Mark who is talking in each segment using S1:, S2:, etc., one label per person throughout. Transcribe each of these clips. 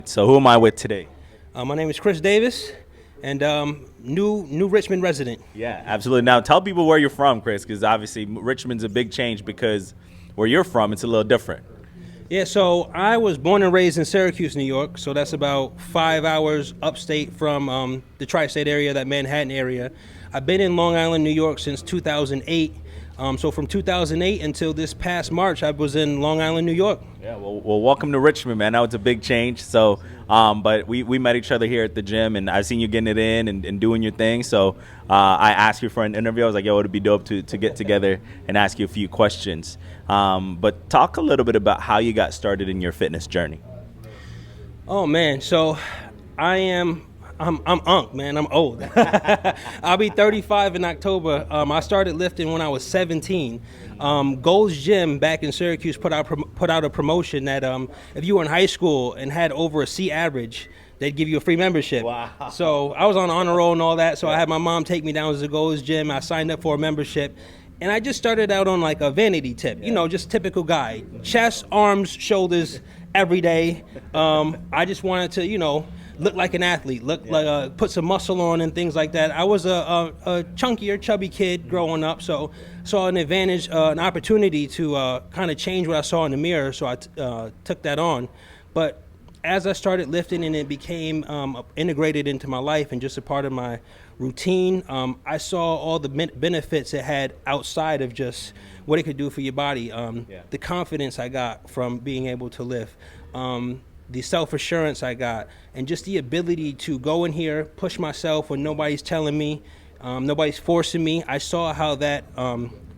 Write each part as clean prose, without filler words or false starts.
S1: So who am I with today?
S2: My name is Chris Davis, and new Richmond resident.
S1: Yeah, absolutely. Now tell people where you're from, Chris, because obviously Richmond's a big change because where you're from, it's a little different.
S2: Yeah, so I was born and raised in Syracuse, New York. So that's about 5 hours upstate from the tri-state area, that Manhattan area. I've been in Long Island, New York since 2008. So from 2008 until this past March, I was in Long Island, New York.
S1: Yeah, well, welcome to Richmond, man. Now it's a big change. So, but we met each other here at the gym, and I've seen you getting it in and doing your thing. So I asked you for an interview. I was like, yo, it'd be dope to get together and ask you a few questions. But talk a little bit about how you got started in your fitness journey.
S2: Oh man, so I'm Unc, man. I'm old. I'll be 35 in October. I started lifting when I was 17. Gold's Gym back in Syracuse put out a promotion that if you were in high school and had over a C average, they'd give you a free membership.
S1: Wow.
S2: So I was on honor roll and all that. So I had my mom take me down to the Gold's Gym. I signed up for a membership. And I just started out on like a vanity tip, just typical guy. Chest, arms, shoulders every day. I just wanted to, look like an athlete, put some muscle on and things like that. I was a chunkier, chubby kid growing up, so saw an advantage, an opportunity to kind of change what I saw in the mirror, so I took that on. But as I started lifting and it became integrated into my life and just a part of my routine, I saw all the benefits it had outside of just what it could do for your body. The confidence I got from being able to lift, the self-assurance I got, and just the ability to go in here, push myself when nobody's telling me, nobody's forcing me. I saw how that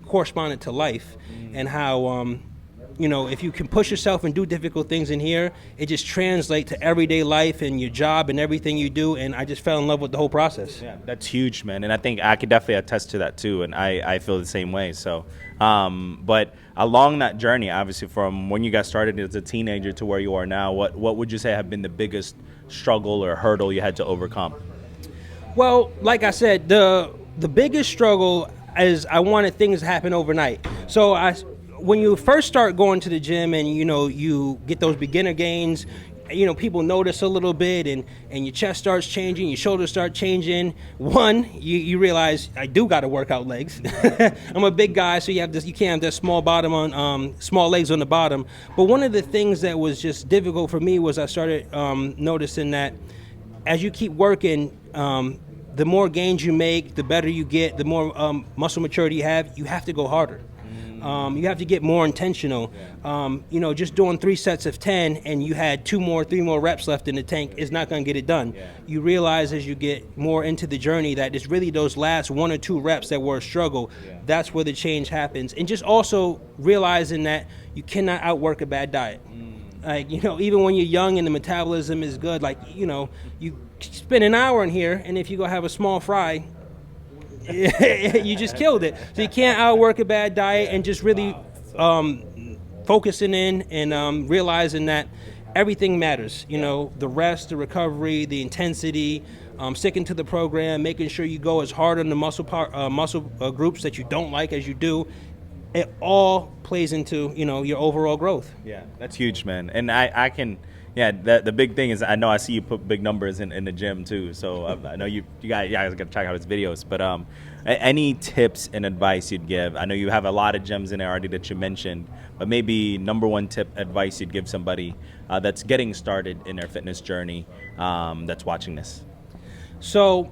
S2: corresponded to life, and how if you can push yourself and do difficult things in here, it just translates to everyday life and your job and everything you do. And I just fell in love with the whole process.
S1: Yeah, that's huge, man. And I think I could definitely attest to that too. And I feel the same way. So, but along that journey, obviously from when you got started as a teenager to where you are now, what would you say have been the biggest struggle or hurdle you had to overcome?
S2: Well, like I said, the biggest struggle is I wanted things to happen overnight. So when you first start going to the gym and you get those beginner gains, people notice a little bit and your chest starts changing, your shoulders start changing. You realize I do got to work out legs. I'm a big guy, so you can't have that small bottom on small legs on the bottom. But one of the things that was just difficult for me was I started noticing that as you keep working, the more gains you make, the better you get, the more muscle maturity you have to go harder. You have to get more intentional. Just doing 3 sets of 10 and you had 3 more reps left in the tank is not going to get it done. You realize as you get more into the journey that it's really those last 1 or 2 reps that were a struggle. That's where the change happens. And just also realizing that you cannot outwork a bad diet. Like, even when you're young and the metabolism is good, you spend an hour in here, and if you go have a small fry, you just killed it. So you can't outwork a bad diet, and just really focusing in and realizing that everything matters. The rest, the recovery, the intensity, sticking to the program, making sure you go as hard on the muscle groups that you don't like as you do. It all plays into your overall growth.
S1: Yeah, that's huge, man. And I can. Yeah, the big thing is I see you put big numbers in the gym too. So I know you guys got to check out his videos. But any tips and advice you'd give? I know you have a lot of gyms in there already that you mentioned, but maybe number one tip advice you'd give somebody that's getting started in their fitness journey that's watching this.
S2: So,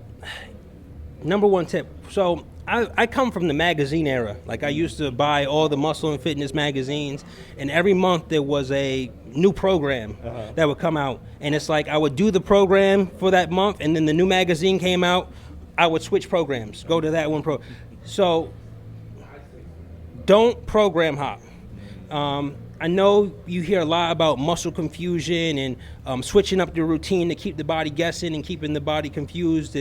S2: number one tip. So I come from the magazine era. Like I used to buy all the muscle and fitness magazines, and every month there was a new program that would come out. And it's like I would do the program for that month, and then the new magazine came out, I would switch programs, go to that one So don't program hop. I know you hear a lot about muscle confusion and switching up the routine to keep the body guessing and keeping the body confused.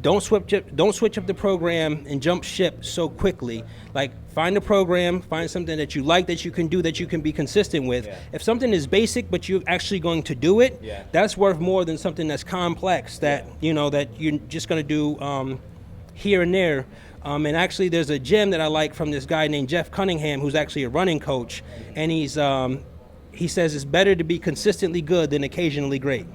S2: Don't switch up the program and jump ship so quickly. Like, find a program, find something that you like, that you can do, that you can be consistent with. Yeah. If something is basic but you're actually going to do it, that's worth more than something that's complex that that you're just going to do here and there. And actually, there's a gym that I like from this guy named Jeff Cunningham, who's actually a running coach, and he says it's better to be consistently good than occasionally great.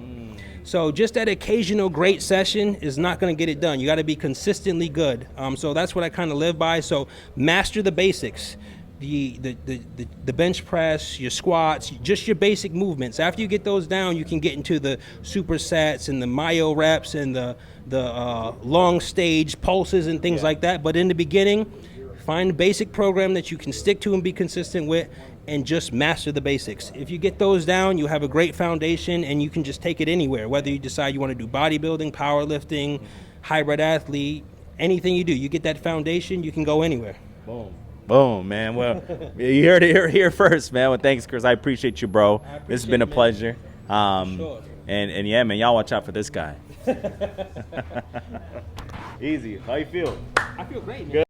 S2: So just that occasional great session is not going to get it done. You got to be consistently good. So that's what I kind of live by. So master the basics, the bench press, your squats, just your basic movements. After you get those down, you can get into the supersets and the myo reps and the long stage pulses and things like that. But in the beginning, find a basic program that you can stick to and be consistent with, and just master the basics. If you get those down, you have a great foundation, and you can just take it anywhere. Whether you decide you want to do bodybuilding, powerlifting, hybrid athlete, anything you do, you get that foundation, you can go anywhere.
S1: Boom. Boom, man. Well, you heard it here first, man. Well, thanks, Chris. I appreciate you, bro. This has been a pleasure.
S2: Sure.
S1: And yeah, man, y'all watch out for this guy. Easy. How you feel?
S2: I feel great, man.